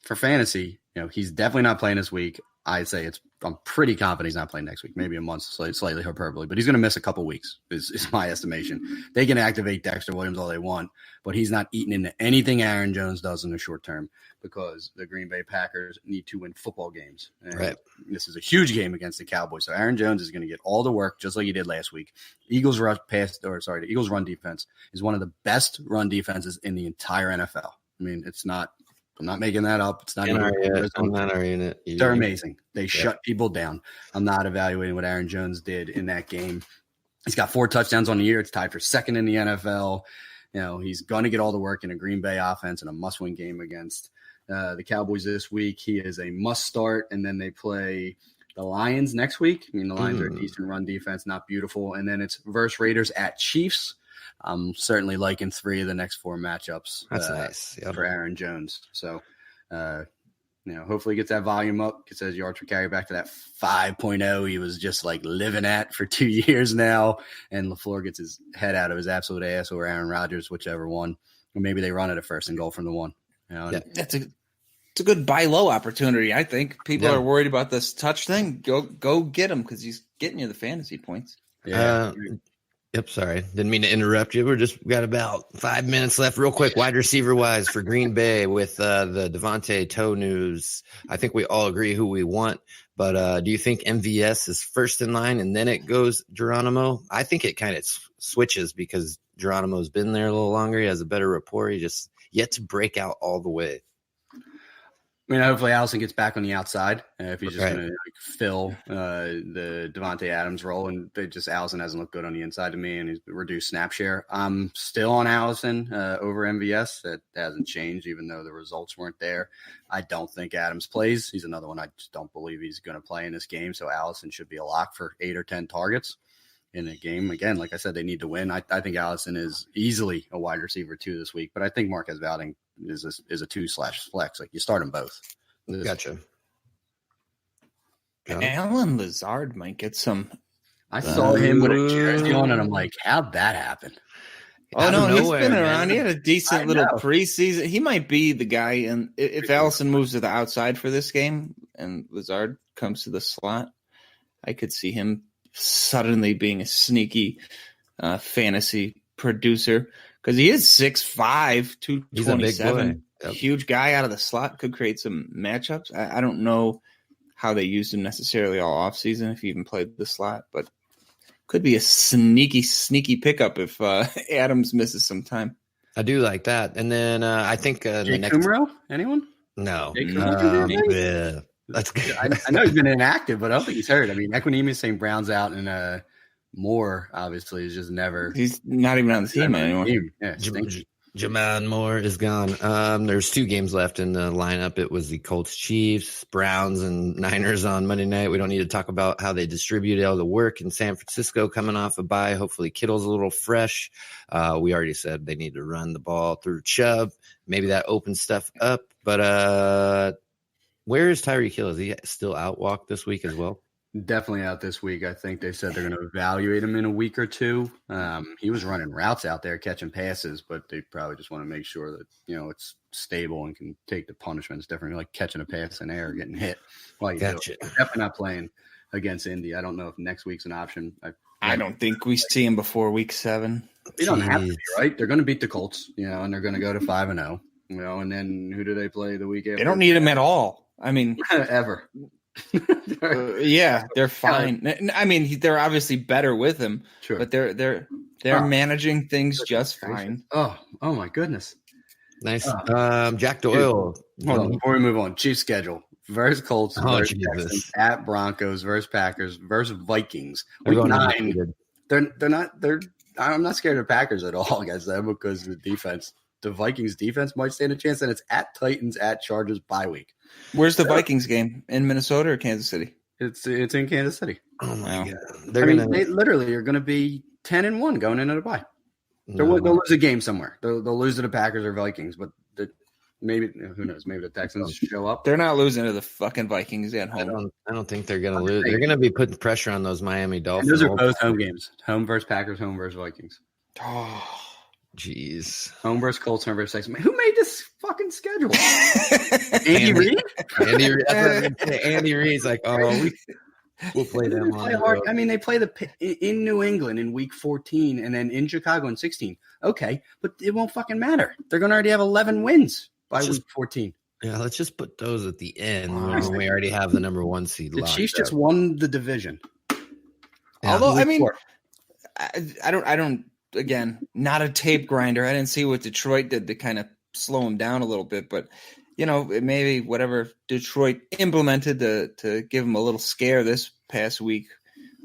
for fantasy, he's definitely not playing this week. I'd say I'm pretty confident he's not playing next week. Maybe a month, slightly hyperbole, but he's going to miss a couple weeks is my estimation. They can activate Dexter Williams all they want, but he's not eating into anything Aaron Jones does in the short term because the Green Bay Packers need to win football games. And right. This is a huge game against the Cowboys. So Aaron Jones is going to get all the work just like he did last week. The Eagles run defense is one of the best run defenses in the entire NFL. I mean, I'm not making that up. It's not even They're amazing. They shut people down. I'm not evaluating what Aaron Jones did in that game. He's got 4 touchdowns on the year. It's tied for second in the NFL. He's going to get all the work in a Green Bay offense and a must-win game against the Cowboys this week. He is a must-start, and then they play the Lions next week. I mean, the Lions are a decent run defense, not beautiful. And then it's versus Raiders at Chiefs. I'm certainly liking 3 of the next 4 matchups. That's nice for Aaron Jones. So, hopefully he gets that volume up, gets his yards per carry back to that 5.0 he was just like living at for 2 years now. And LaFleur gets his head out of his absolute ass over Aaron Rodgers, whichever one. Or maybe they run it at first and go from the 1. It's a good buy low opportunity. I think people are worried about this touch thing. Go get him because he's getting you the fantasy points. Yep, sorry. Didn't mean to interrupt you. We got about 5 minutes left. Real quick, wide receiver-wise for Green Bay with the Devontae toe news. I think we all agree who we want, but do you think MVS is first in line and then it goes Geronimo? I think it kind of switches because Geronimo's been there a little longer. He has a better rapport. He just yet to break out all the way. I mean, hopefully Allison gets back on the outside if he's just going to fill the Devontae Adams role. And Allison hasn't looked good on the inside to me, and he's reduced snap share. I'm still on Allison over MVS. That hasn't changed, even though the results weren't there. I don't think Adams plays. He's another one I just don't believe he's going to play in this game. So Allison should be a lock for 8 or 10 targets in a game. Again, like I said, they need to win. I think Allison is easily a wide receiver 2 this week, but I think Marquez Valdez is a 2/flex. Like you start them both. Gotcha. Allen Lazard might get some. I saw him with a jersey on, and I'm like, how'd that happen? He's been around. He had a decent little preseason. He might be the guy. And if Allison moves to the outside for this game and Lazard comes to the slot, I could see him suddenly being a sneaky fantasy producer because he is 6'5", He's a big 227. boy. Yep. Huge guy out of the slot, could create some matchups. I don't know how they used him necessarily all offseason if he even played the slot, but could be a sneaky pickup if Adams misses some time. I do like that. And then I think the Jake next Kummerow? Anyone? no, Jake Kummerow? yeah, that's good. I know he's been inactive, but I don't think he's hurt. I mean, Equinemius saying Brown's out, and Moore obviously is just never. He's not even on the team anymore. Yeah, stinks. Jamon Moore is gone. There's 2 games left in the lineup. It was the Colts, Chiefs, Browns, and Niners on Monday night. We don't need to talk about how they distributed all the work in San Francisco coming off a bye. Hopefully Kittle's a little fresh. We already said they need to run the ball through Chubb. Maybe that opens stuff up. But where is Tyreek Hill? Is he still outwalked this week as well? Definitely out this week. I think they said they're going to evaluate him in a week or 2. He was running routes out there, catching passes, but they probably just want to make sure that it's stable and can take the punishment. It's different, like catching a pass in air, or getting hit. Well, Gotcha. Definitely not playing against Indy. I don't know if next week's an option. I don't think we see him before week 7. They don't have to be, right? They're going to beat the Colts, and they're going to go to 5-0, and then who do they play the week after? They don't need him at all. I mean, ever. Yeah, they're fine. I mean, they're obviously better with him, Sure. but they're managing things just fine. Oh my goodness. Nice. Jack Doyle. Hold on, before we move on, Chiefs schedule versus Colts, versus Jesus. Texans, at Broncos, versus Packers, versus Vikings. They're Week going 9. I'm not scared of Packers at all, guys, because of the defense. The Vikings defense might stand a chance, and it's at Titans, at Chargers bye week. Where's the Vikings game? In Minnesota or Kansas City? It's in Kansas City. Oh my Wow. god. They literally are going to be 10-1 going into the bye. They'll lose a game somewhere. They'll lose to the Packers or Vikings, but maybe, who knows? Maybe the Texans show up. They're not losing to the fucking Vikings at home. I don't think they're going to lose. They're going to be putting pressure on those Miami And Dolphins. those are both home games. Home versus Packers, home versus Vikings. Oh. Jeez. Home versus Colts, home versus Texans. Who made this fucking schedule? Andy Reid? Andy Reid's like, we'll play them on the road. I mean, they play in New England in week 14 and then in Chicago in 16. Okay, but it won't fucking matter. They're going to already have 11 wins by week 14. Yeah, let's just put those at the end when we already have the number 1 seed. The Chiefs just won the division. Yeah. Although, I mean, I don't. Again, not a tape grinder. I didn't see what Detroit did to kind of slow him down a little bit, but maybe whatever Detroit implemented to give him a little scare this past week,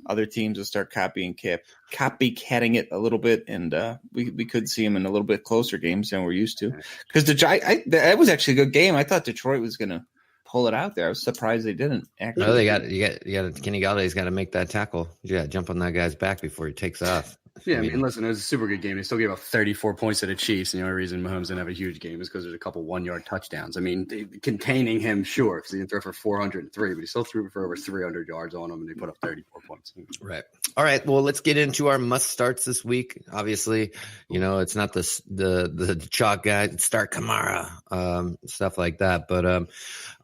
other teams will start copycatting it a little bit, and we could see him in a little bit closer games than we're used to. Because that was actually a good game. I thought Detroit was going to pull it out there. I was surprised they didn't. Actually, No, you got Kenny Galladay's got to make that tackle. You got to jump on that guy's back before he takes off. Yeah, I mean, listen, it was a super good game. They still gave up 34 points to the Chiefs, and the only reason Mahomes didn't have a huge game is because there's a couple 1-yard touchdowns. I mean, containing him, sure, because he didn't throw for 403, but he still threw for over 300 yards on him, and they put up 34 points. Right. All right. Well, let's get into our must starts this week. Obviously, it's not the chalk guy, start Kamara, stuff like that. But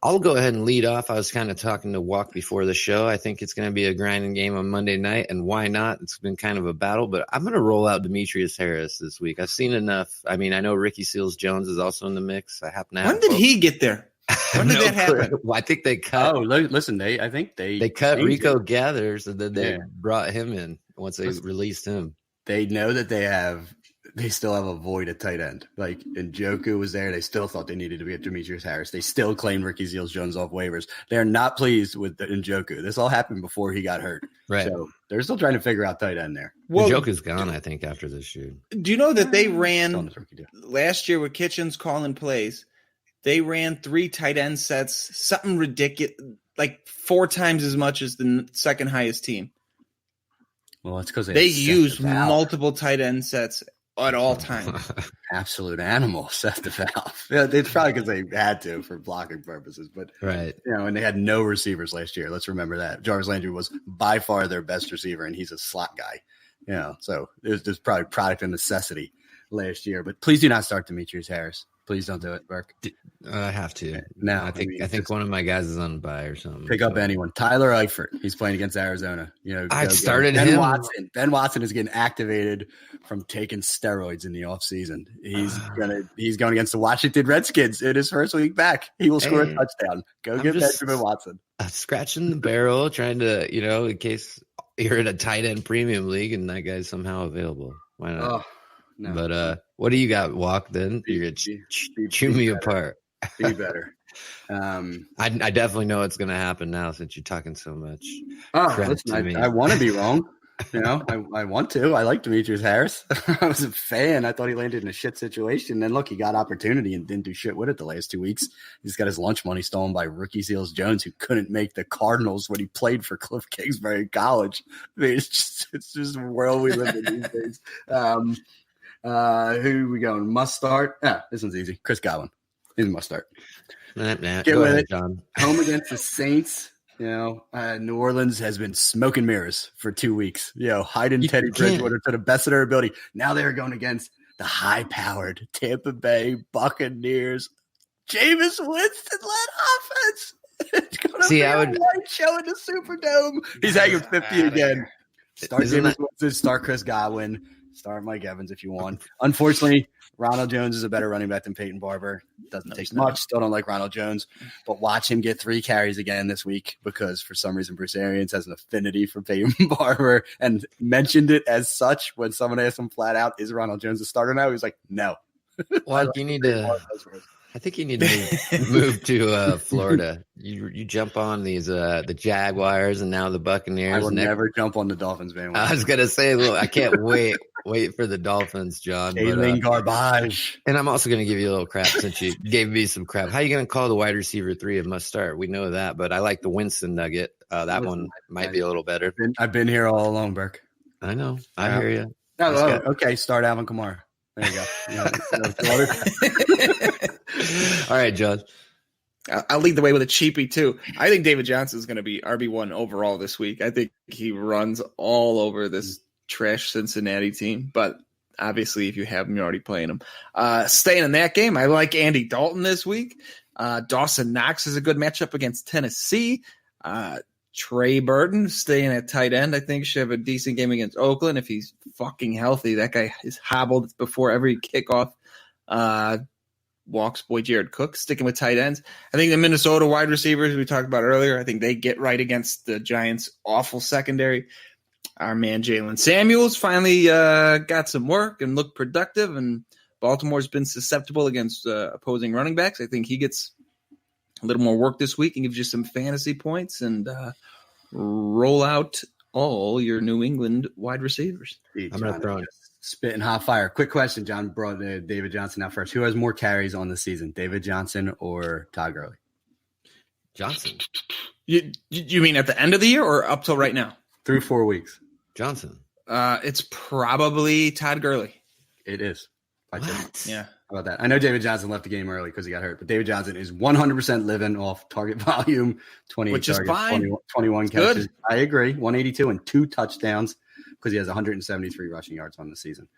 I'll go ahead and lead off. I was kind of talking to Walk before the show. I think it's going to be a grinding game on Monday night, and why not? It's been kind of a battle, but I'm going to roll out Demetrius Harris this week. I've seen enough. I mean, I know Ricky Seals-Jones is also in the mix. I happen to have. When did he get there? When did that happen? Well, I think they cut. Oh, listen, I think they cut changed Rico it. Gathers, and then they brought him in once they released him. They know that they still have a void at tight end. Like, Njoku was there. They still thought they needed to get Demetrius Harris. They still claimed Ricky Seals-Jones off waivers. They're not pleased with Njoku. This all happened before he got hurt. Right. So they're still trying to figure out tight end there. Well, Njoku's gone, I think, after this year. do you know that they Still on ran this rookie deal. last year with Kitchens calling plays? They ran 3 tight end sets, something ridiculous, like 4 times as much as the second highest team. Well, it's because They use multiple tight end sets at all times. absolute animal, Seth DeValve. Yeah, it's probably because they had to for blocking purposes, but Right. and they had no receivers last year. Let's remember that Jarvis Landry was by far their best receiver, and he's a slot guy. So it was just probably product of necessity last year. But please do not start Demetrius Harris. Please don't do it, Burke. I have to. No, I think one of my guys is on bye or something. Pick up anyone. Tyler Eifert. He's playing against Arizona. I started Ben him. Watson. Ben Watson is getting activated from taking steroids in the offseason. He's going against the Washington Redskins in his first week back. He will score a touchdown. Go get Benjamin Watson. Scratching the barrel, trying to, in case you're in a tight end premium league and that guy's somehow available. Why not? Oh, no. But what do you got, Walk? Then you're gonna chew me apart. Be better. I definitely know it's going to happen now since you're talking so much. Listen, I want to be wrong. I want to. I like Demetrius Harris. I was a fan. I thought he landed in a shit situation. Then look, he got opportunity and didn't do shit with it the last 2 weeks. He's got his lunch money stolen by Rookie Seals Jones, who couldn't make the Cardinals when he played for Cliff Kingsbury in college. I mean, it's just the world we live in these days. Who we going? Must start. This one's easy. Chris Godwin. He's a must start. Get with ahead, it, John. Home against the Saints. New Orleans has been smoke and mirrors for 2 weeks. Hiding Teddy Bridgewater to the best of their ability. Now they're going against the high-powered Tampa Bay Buccaneers. Jameis Winston-led offense. It's going to be a light show in the Superdome. He's hanging 50 again. Start Jameis Winston, start Chris Godwin, start Mike Evans if you want. Unfortunately, Ronald Jones is a better running back than Peyton Barber. Doesn't take much. Still don't like Ronald Jones. But watch him get 3 carries again this week because for some reason Bruce Arians has an affinity for Peyton Barber and mentioned it as such when someone asked him flat out, is Ronald Jones a starter now? He was like, no. Well, I think you need to move to Florida. You jump on these the Jaguars and now the Buccaneers. I will never jump on the Dolphins, man. I was gonna say, look, I can't wait for the Dolphins, John. Aileen garbage. And I'm also gonna give you a little crap since you gave me some crap. How are you gonna call the wide receiver 3 a must start? We know that, but I like the Winston nugget. That one might be a litlittle better. I've been here all along, Burke. I know. I hear you. Okay, start Alvin Kamara. There you go. All right, John. I'll lead the way with a cheapie, too. I think David Johnson is going to be RB1 overall this week. I think he runs all over this trash Cincinnati team. But obviously, if you have him, you're already playing him. Staying in that game, I like Andy Dalton this week. Dawson Knox is a good matchup against Tennessee. Trey Burton staying at tight end, I think, should have a decent game against Oakland if he's fucking healthy. That guy is hobbled before every kickoff. Walks boy Jared Cook sticking with tight ends. I think the Minnesota wide receivers we talked about earlier, I think they get right against the Giants' awful secondary. Our man Jalen Samuels finally got some work and looked productive, and Baltimore's been susceptible against opposing running backs. I think he gets a little more work this week and gives you some fantasy points and roll out all your New England wide receivers. I'm going to throw it. Spitting hot fire. Quick question, John. Brought David Johnson out first. Who has more carries on the season, David Johnson or Todd Gurley? Johnson. You mean at the end of the year or up till right now? Through 4 weeks. Johnson. It's probably Todd Gurley. It is. What? Yeah. How about that? I know David Johnson left the game early because he got hurt, but David Johnson is 100% living off target volume, 28 which is targets, fine. 21 catches. Good. I agree. 182 and 2 touchdowns because he has 173 rushing yards on the season.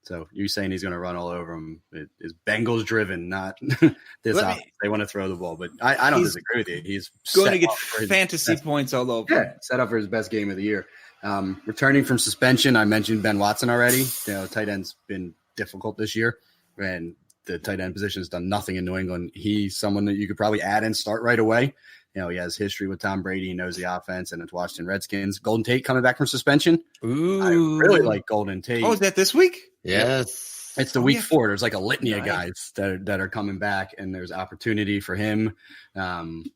So you saying he's going to run all over him is Bengals driven, not this offense. They want to throw the ball, but I don't disagree with you. He's going to get fantasy points all over. Yeah, set up for his best game of the year. Returning from suspension, I mentioned Ben Watson already. Tight end's been difficult this year, and the tight end position has done nothing in New England. He's someone that you could probably add and start right away. He has history with Tom Brady. He knows the offense, and it's Washington Redskins. Golden Tate coming back from suspension. Ooh. I really like Golden Tate. Oh, is that this week? Yes. It's the week 4. There's like a litany of guys that are coming back, and there's opportunity for him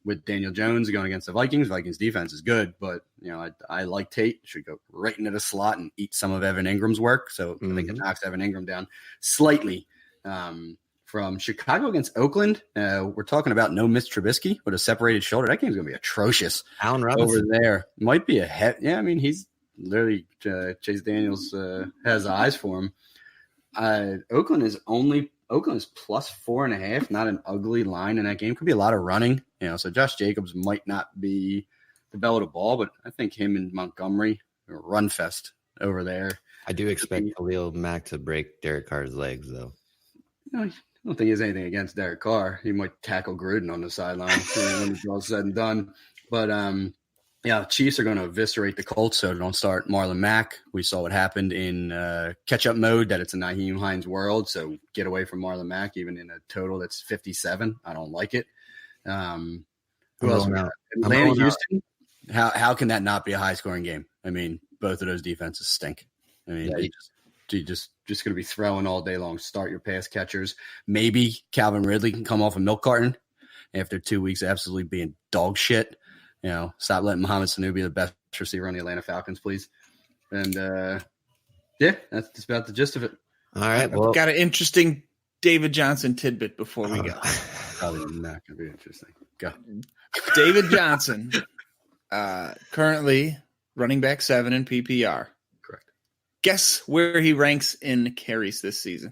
with Daniel Jones going against the Vikings. Vikings defense is good, but I like Tate. Should go right into the slot and eat some of Evan Ingram's work. So I think it knocks Evan Ingram down slightly. From Chicago against Oakland, we're talking about no Mitch Trubisky with a separated shoulder. That game's going to be atrocious. Allen Robinson over there might be a head. Yeah, I mean he's literally Chase Daniels has eyes for him. Oakland is plus 4.5. Not an ugly line in that game. Could be a lot of running. So Josh Jacobs might not be the bell of the ball, but I think him and Montgomery run fest over there. I do expect Khalil Mack to break Derek Carr's legs, though. don't think he has anything against Derek Carr. He might tackle Gruden on the sideline when it's all said and done. But yeah, Chiefs are going to eviscerate the Colts, so don't start Marlon Mack. We saw what happened in catch-up mode, that it's a Nyheim Hines world, so get away from Marlon Mack, even in a total that's 57. I don't like it. Who else? Atlanta, Houston? How can that not be a high-scoring game? I mean, both of those defenses stink. I mean, you just going to be throwing all day long. Start your pass catchers. Maybe Calvin Ridley can come off a milk carton after 2 weeks absolutely being dog shit. You know, stop letting Mohamed Sanu be the best receiver on the Atlanta Falcons, please. And, yeah, that's just about the gist of it. All right. Well, I've got an interesting David Johnson tidbit before we go. Probably not going to be interesting. Go. David Johnson, currently running back 7 in PPR. Correct. Guess where he ranks in carries this season?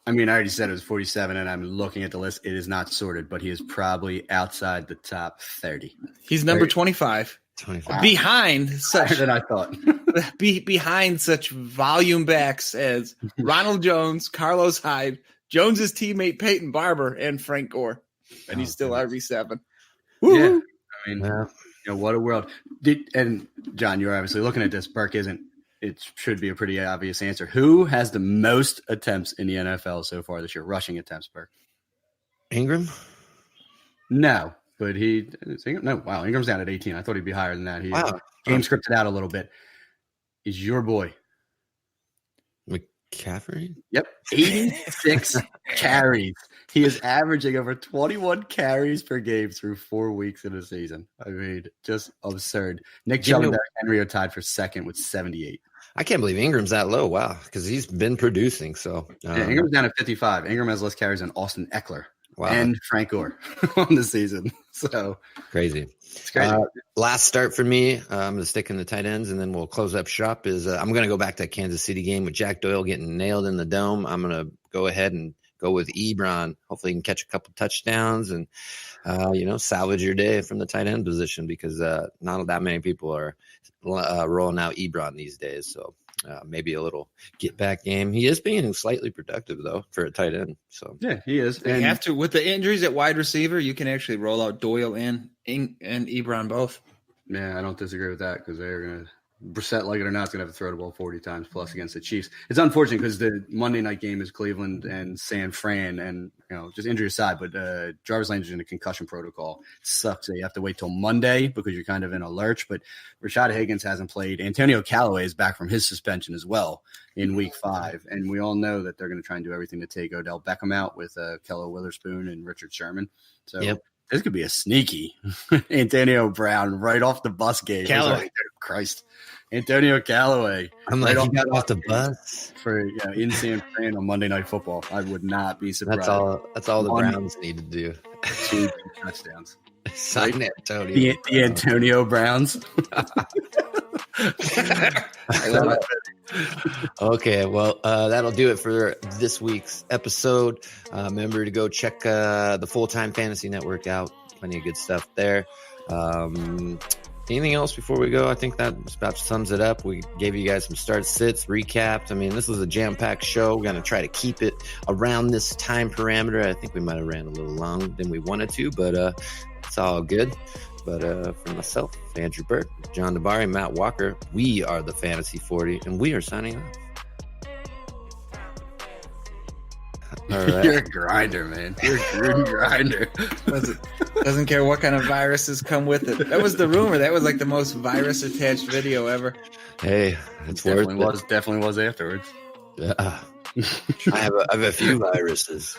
I mean, I already said it was 47, and I'm looking at the list. It is not sorted, but he is probably outside the top 30. He's number 25. 25. Behind such Than I thought. behind such volume backs as Ronald Jones, Carlos Hyde, Jones's teammate Peyton Barber, and Frank Gore. And he's still RB7. Yeah. I mean, you know, what a world. And John, you're obviously looking at this. Burke isn't. It should be a pretty obvious answer. Who has the most attempts in the NFL so far this year? Rushing attempts, Burke. Ingram? No, but wow, Ingram's down at 18. I thought he'd be higher than that. He game scripted out a little bit. Is your boy McCaffrey? Yep, 86 carries. He is averaging over 21 carries per game through 4 weeks in a season. I mean, just absurd. Nick Chubb and Derrick Henry are tied for second with 78. I can't believe Ingram's that low. Wow, because he's been producing. So Ingram's down at 55. Ingram has less carries than Austin Eckler and Frank Gore on the season. So crazy. It's crazy. Last start for me, I'm going to stick in the tight ends, and then we'll close up shop. I'm going to go back to that Kansas City game with Jack Doyle getting nailed in the dome. I'm going to go ahead and go with Ebron. Hopefully he can catch a couple touchdowns and, salvage your day from the tight end position, because not that many people are rolling out Ebron these days. So maybe a little get back game. He is being slightly productive though for a tight end. So yeah, he is. And you have to, with the injuries at wide receiver, you can actually roll out Doyle and Ebron both. Yeah, I don't disagree with that, because they're going to, Brissett, like it or not, is going to have to throw the ball 40 times plus against the Chiefs. It's unfortunate because the Monday night game is Cleveland and San Fran, and just injury aside, but Jarvis Landry's in a concussion protocol. It sucks that you have to wait till Monday because you're kind of in a lurch. But Rashad Higgins hasn't played. Antonio Callaway is back from his suspension as well in Week 5, and we all know that they're going to try and do everything to take Odell Beckham out with Kello Witherspoon and Richard Sherman. So. Yep. This could be a sneaky Antonio Brown right off the bus game. Callaway. Christ. Antonio Callaway. I'm like, he got off the bus for in San Fran on Monday Night Football. I would not be surprised. That's all the Browns need to do. 2 touchdowns. Sign Antonio. The Antonio Browns. I love it. Okay, well, that'll do it for this week's episode. Remember to go check the Full-Time Fantasy Network out. Plenty of good stuff there. Anything else before we go? I think that about sums it up. We gave you guys some start sits, recapped. I mean, this was a jam-packed show. We're going to try to keep it around this time parameter. I think we might have ran a little long than we wanted to, but it's all good. But for myself, Andrew Burke, John Dabari, Matt Walker, we are the Fantasy 40, and we are signing off. All right. You're a grinder, man. You're a grinder. Doesn't care what kind of viruses come with it. That was the rumor. That was like the most virus-attached video ever. Hey, it's definitely was afterwards. Yeah. I have a few viruses.